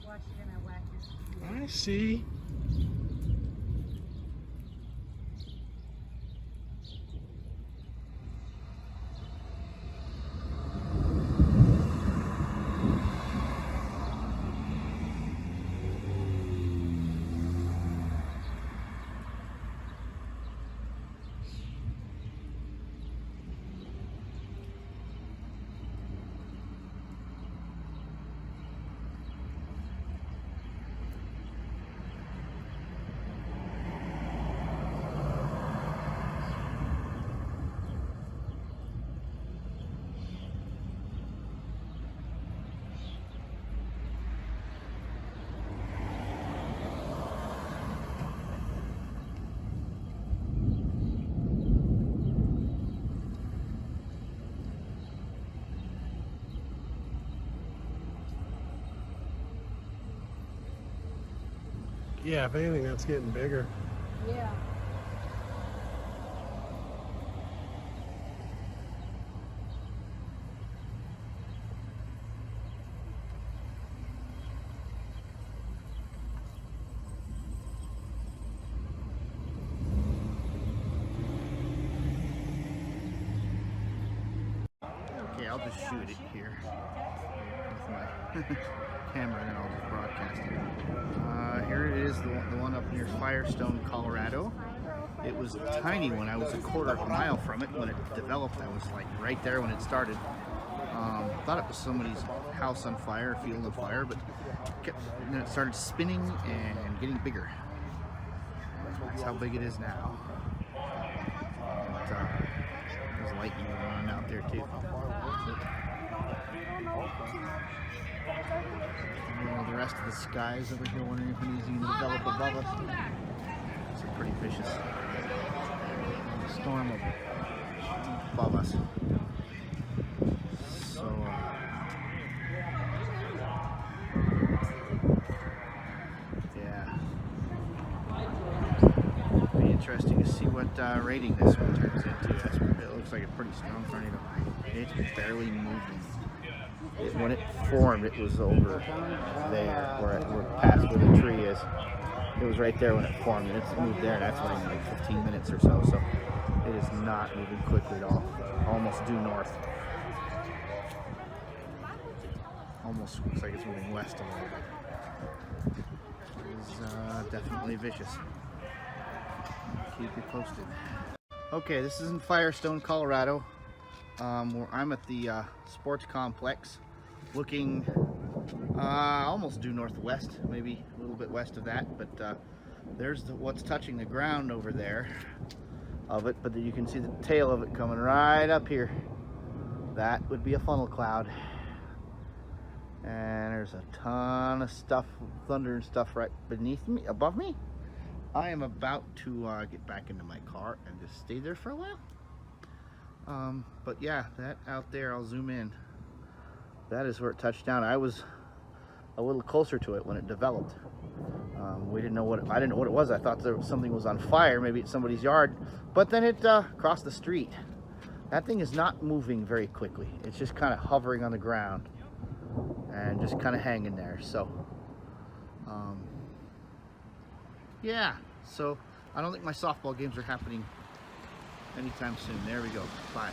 Watch, you're gonna whack your... I see. Yeah, if anything, that's getting bigger. Yeah. Okay, I'll just shoot it here with my camera and I'll just broadcast it. Here it is, the one up near Firestone, Colorado. It was tiny when I was a quarter of a mile from it. When it developed, I was like right there when it started. Thought it was somebody's house on fire, field on fire, but then it started spinning and getting bigger. That's how big it is now. There's lightning going on out there too. The rest of the sky is over here wondering if anything's going to develop above us. It's a pretty vicious storm above us. So, yeah. It'll be interesting to see what rating this one turns into. It looks like a pretty strong tornado. It's barely moving. When it formed, it was over there, where past where the tree is. It was right there when it formed, and it's moved there, and that's only like 15 minutes or so. So it is not moving quickly at all. Almost due north. Almost looks like it's moving west a little bit. It is definitely vicious. Keep you posted. Okay, this is in Firestone, Colorado. Where I'm at the sports complex, looking almost due northwest, maybe a little bit west of that, but there's what's touching the ground over there of it, but you can see the tail of it coming right up here. That would be a funnel cloud, and there's a ton of stuff, thunder and stuff right beneath me, above me. I am about to get back into my car and just stay there for a while. But yeah, that out there, I'll zoom in. That is where it touched down. I was a little closer to it when it developed. We didn't know what, I didn't know what it was. I thought something was on fire, maybe it's somebody's yard. But then it crossed the street. That thing is not moving very quickly. It's just kind of hovering on the ground and just kind of hanging there. So, yeah. So I don't think my softball games are happening anytime soon. There we go. Bye.